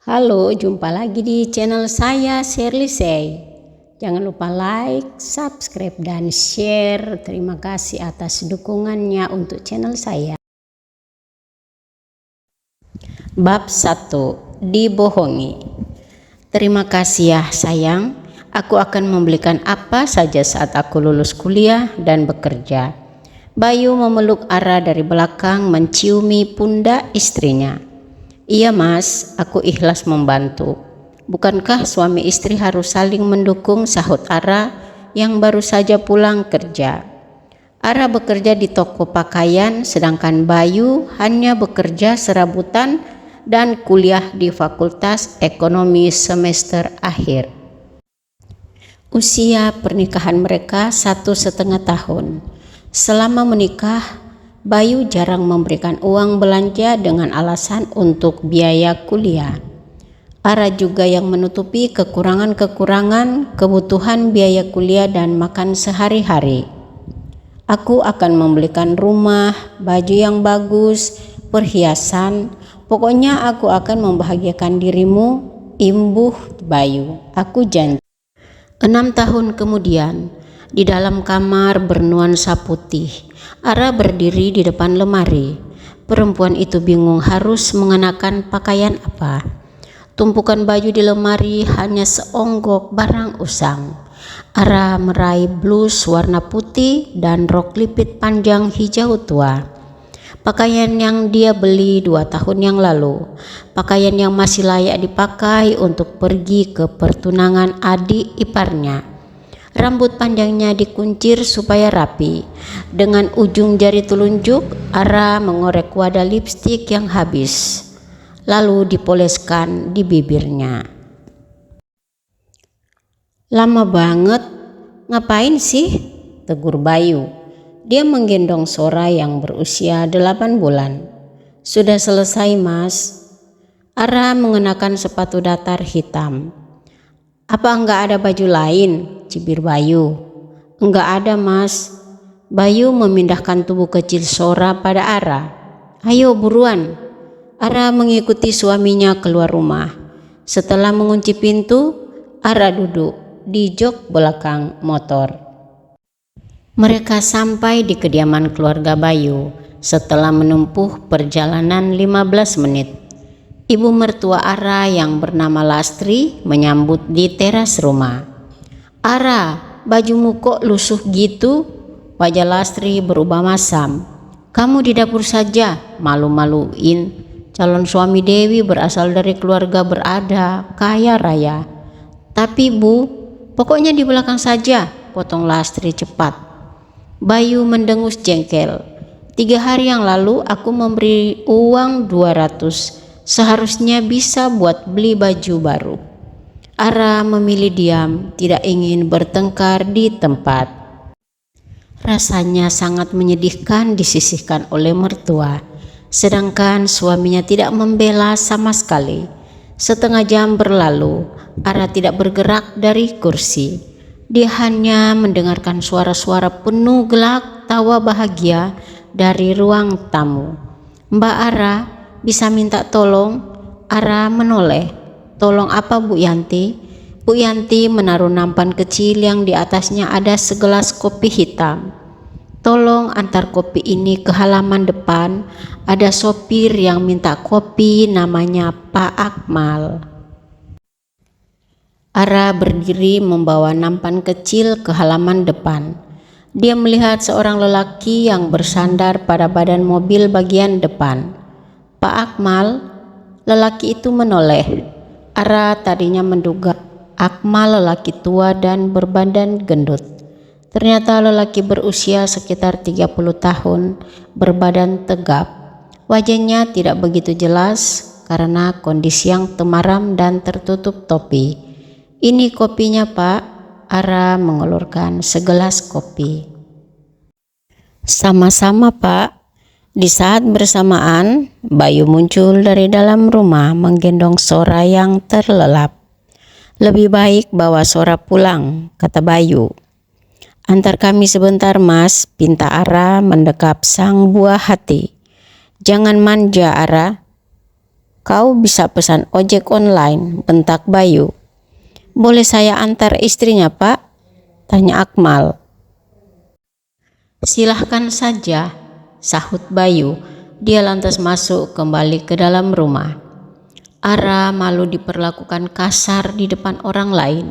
Halo, jumpa lagi di channel saya Shirley Say. Jangan lupa like, subscribe, dan share. Terima kasih atas dukungannya untuk channel saya. Bab 1. Dibohongi. Terima kasih ya sayang. Aku akan membelikan apa saja saat aku lulus kuliah dan bekerja. Bayu memeluk Ara dari belakang, menciumi pundak istrinya. Iya mas, aku ikhlas membantu. Bukankah suami istri harus saling mendukung, sahut Ara yang baru saja pulang kerja. Ara bekerja di toko pakaian, sedangkan Bayu hanya bekerja serabutan dan kuliah di Fakultas Ekonomi semester akhir. Usia pernikahan mereka 1,5 tahun. Selama menikah, Bayu jarang memberikan uang belanja dengan alasan untuk biaya kuliah. Ara juga yang menutupi kekurangan-kekurangan kebutuhan biaya kuliah dan makan sehari-hari. Aku akan membelikan rumah, baju yang bagus, perhiasan. Pokoknya aku akan membahagiakan dirimu, imbuh Bayu. Aku janji. 6 tahun kemudian, di dalam kamar bernuansa putih, Ara berdiri di depan lemari. Perempuan itu bingung harus mengenakan pakaian apa. Tumpukan baju di lemari hanya seonggok barang usang. Ara meraih blus warna putih dan rok lipit panjang hijau tua. Pakaian yang dia beli 2 tahun yang lalu. Pakaian yang masih layak dipakai untuk pergi ke pertunangan adik iparnya. Rambut panjangnya dikuncir supaya rapi. Dengan ujung jari telunjuk, Ara mengorek wadah lipstik yang habis, lalu dipoleskan di bibirnya. Lama banget, ngapain sih? Tegur Bayu. Dia menggendong Sora yang berusia 8 bulan. Sudah selesai mas. Ara mengenakan sepatu datar hitam. Apa enggak ada baju lain? Cibir Bayu. Enggak ada mas. Bayu memindahkan tubuh kecil Sora pada Ara. Ayo buruan. Ara mengikuti suaminya keluar rumah. Setelah mengunci pintu, Ara duduk di jok belakang motor. Mereka sampai di kediaman keluarga Bayu setelah menempuh perjalanan 15 menit. Ibu mertua Ara yang bernama Lastri menyambut di teras rumah. Ara, bajumu kok lusuh gitu? Wajah Lastri berubah masam. Kamu di dapur saja, malu-maluin. Calon suami Dewi berasal dari keluarga berada, kaya raya. Tapi bu, pokoknya di belakang saja, potong Lastri cepat. Bayu mendengus jengkel. 3 hari yang lalu aku memberi uang 200. Seharusnya bisa buat beli baju baru. Ara memilih diam, tidak ingin bertengkar di tempat. Rasanya sangat menyedihkan disisihkan oleh mertua, sedangkan suaminya tidak membela sama sekali. Setengah jam berlalu, Ara tidak bergerak dari kursi. Dia hanya mendengarkan suara-suara penuh gelak tawa bahagia dari ruang tamu. Mbak Ara, bisa minta tolong? Ara menoleh. Tolong apa Bu Yanti? Bu Yanti menaruh nampan kecil yang di atasnya ada segelas kopi hitam. Tolong antar kopi ini ke halaman depan. Ada sopir yang minta kopi, namanya Pak Akmal. Ara berdiri membawa nampan kecil ke halaman depan. Dia melihat seorang lelaki yang bersandar pada badan mobil bagian depan. Pak Akmal, lelaki itu menoleh. Ara tadinya menduga Akmal lelaki tua dan berbadan gendut. Ternyata lelaki berusia sekitar 30 tahun, berbadan tegap. Wajahnya tidak begitu jelas karena kondisi yang temaram dan tertutup topi. Ini kopinya Pak. Ara mengelurkan segelas kopi. Sama-sama Pak. Di saat bersamaan, Bayu muncul dari dalam rumah menggendong Sora yang terlelap. Lebih baik bawa Sora pulang, kata Bayu. Antar kami sebentar mas, pinta Ara mendekap sang buah hati. Jangan manja Ara. Kau bisa pesan ojek online, bentak Bayu. Boleh saya antar istrinya, Pak? Tanya Akmal. Silahkan saja, sahut Bayu. Dia lantas masuk kembali ke dalam rumah. Ara malu diperlakukan kasar di depan orang lain.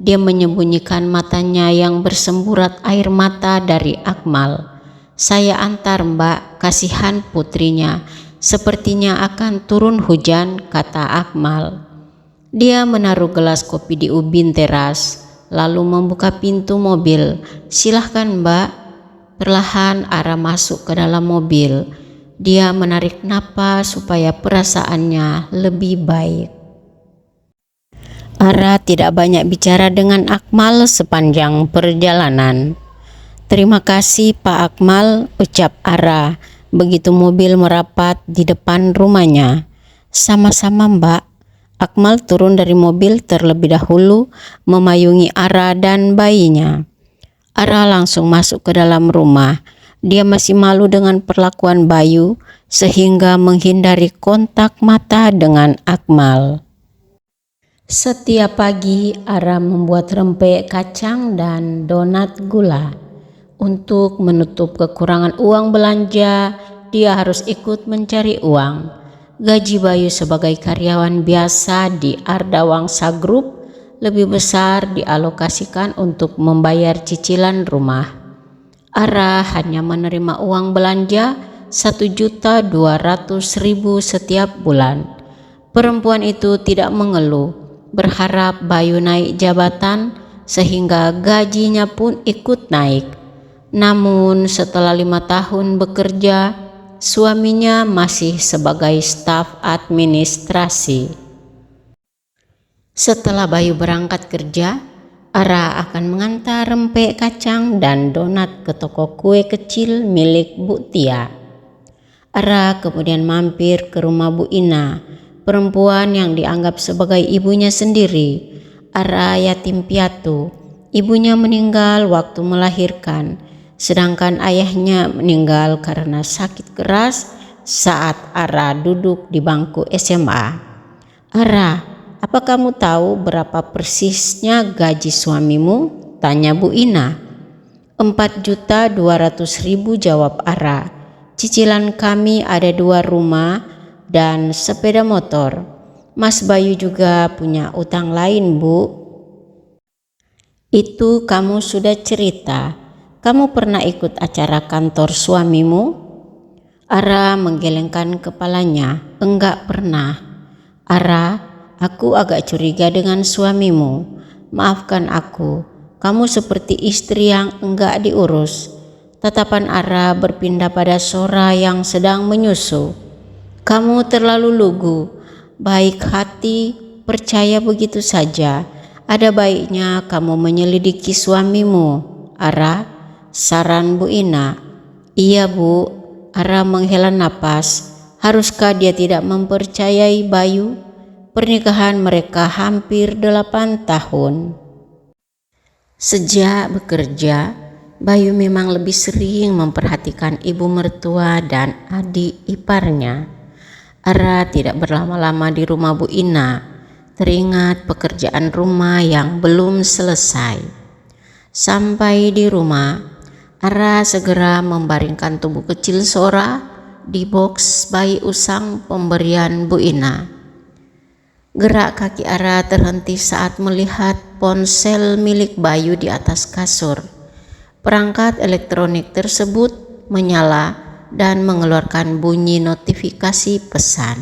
Dia menyembunyikan matanya yang bersemburat air mata dari Akmal. Saya antar Mbak, kasihan putrinya. Sepertinya akan turun hujan, kata Akmal. Dia menaruh gelas kopi di ubin teras, lalu membuka pintu mobil. Silahkan Mbak. Perlahan Ara masuk ke dalam mobil. Dia menarik napas supaya perasaannya lebih baik. Ara tidak banyak bicara dengan Akmal sepanjang perjalanan. Terima kasih Pak Akmal, ucap Ara begitu mobil merapat di depan rumahnya. Sama-sama Mbak. Akmal turun dari mobil terlebih dahulu memayungi Ara dan bayinya. Ara langsung masuk ke dalam rumah. Dia masih malu dengan perlakuan Bayu sehingga menghindari kontak mata dengan Akmal. Setiap pagi Ara membuat rempeyek kacang dan donat gula. Untuk menutup kekurangan uang belanja, dia harus ikut mencari uang. Gaji Bayu sebagai karyawan biasa di Ardawangsa Group lebih besar dialokasikan untuk membayar cicilan rumah. Ara hanya menerima uang belanja 1.200.000 setiap bulan. Perempuan itu tidak mengeluh, berharap Bayu naik jabatan sehingga gajinya pun ikut naik. Namun setelah 5 tahun bekerja, suaminya masih sebagai staf administrasi. Setelah Bayu berangkat kerja, Ara akan mengantar rempeyek kacang dan donat ke toko kue kecil milik Bu Tia. Ara kemudian mampir ke rumah Bu Ina, perempuan yang dianggap sebagai ibunya sendiri. Ara yatim piatu. Ibunya meninggal waktu melahirkan, sedangkan ayahnya meninggal karena sakit keras saat Ara duduk di bangku SMA. Ara, apa kamu tahu berapa persisnya gaji suamimu? Tanya Bu Ina. 4.200.000 jawab Ara. Cicilan kami ada 2 rumah dan sepeda motor. Mas Bayu juga punya utang lain, Bu. Itu kamu sudah cerita. Kamu pernah ikut acara kantor suamimu? Ara menggelengkan kepalanya. Enggak pernah. Ara, aku agak curiga dengan suamimu. Maafkan aku, kamu seperti istri yang enggak diurus. Tatapan Ara berpindah pada Sora yang sedang menyusu. Kamu terlalu lugu, baik hati, percaya begitu saja. Ada baiknya kamu menyelidiki suamimu, Ara, saran Bu Ina. Iya Bu, Ara menghela napas. Haruskah dia tidak mempercayai Bayu? Pernikahan mereka hampir 8 tahun. Sejak bekerja, Bayu memang lebih sering memperhatikan ibu mertua dan adik iparnya. Ara tidak berlama-lama di rumah Bu Ina, teringat pekerjaan rumah yang belum selesai. Sampai di rumah, Ara segera membaringkan tubuh kecil Sora di box bayi usang pemberian Bu Ina. Gerak kaki Ara terhenti saat melihat ponsel milik Bayu di atas kasur. Perangkat elektronik tersebut menyala dan mengeluarkan bunyi notifikasi pesan.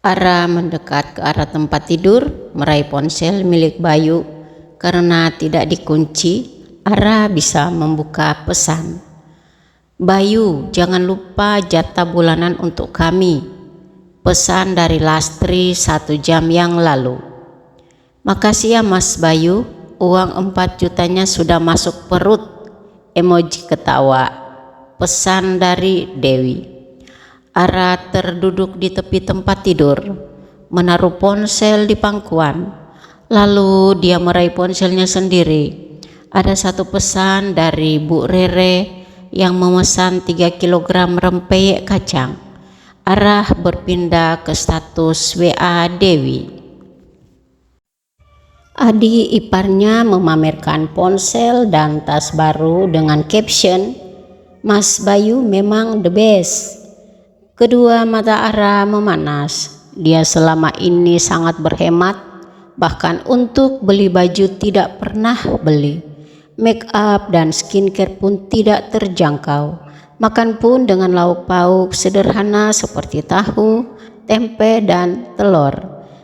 Ara mendekat ke arah tempat tidur, meraih ponsel milik Bayu. Karena tidak dikunci, Ara bisa membuka pesan. Bayu, jangan lupa jatah bulanan untuk kami. Pesan dari Lastri 1 jam yang lalu. Makasih ya Mas Bayu, uang 4 jutanya sudah masuk perut. Emoji ketawa. Pesan dari Dewi. Ara terduduk di tepi tempat tidur, menaruh ponsel di pangkuan. Lalu dia meraih ponselnya sendiri. Ada satu pesan dari Bu Rere yang memesan 3 kg rempeyek kacang. Ara berpindah ke status WA Dewi. Adik iparnya memamerkan ponsel dan tas baru dengan caption, "Mas Bayu memang the best." Kedua mata Ara memanas. Dia selama ini sangat berhemat, bahkan untuk beli baju tidak pernah beli. Make up dan skincare pun tidak terjangkau. Makan pun dengan lauk pauk sederhana seperti tahu, tempe, dan telur.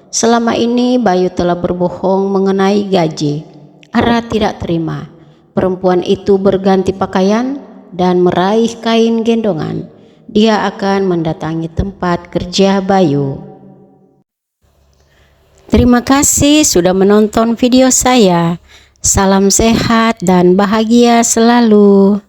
Selama ini Bayu telah berbohong mengenai gaji. Ara tidak terima. Perempuan itu berganti pakaian dan meraih kain gendongan. Dia akan mendatangi tempat kerja Bayu. Terima kasih sudah menonton video saya. Salam sehat dan bahagia selalu.